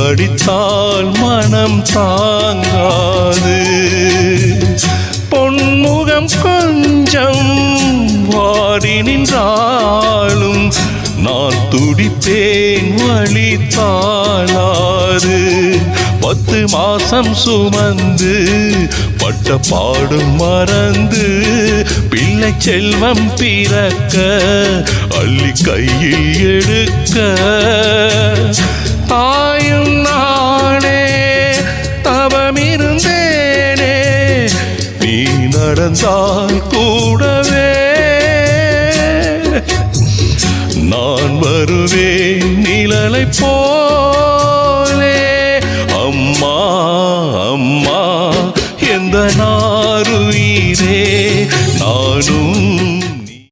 வடித்தால் மனம் தாங்காது. பொன்முகம் கொஞ்சம் வாடி நின்றாலும் நான் துடிப்பேன் வழி தாளாது. 10 மாசம் சுமந்து பட்ட பாடும் மறந்து பிள்ளை செல்வம் பிறக்க அள்ளி கையில் எடுக்க தாயும் நானே தவமிருந்தேனே நீ நடந்தால் கூடவே நான் வருவேன் நிழலை போலே. அம்மா அம்மா எந்த நாருயிரே நானும்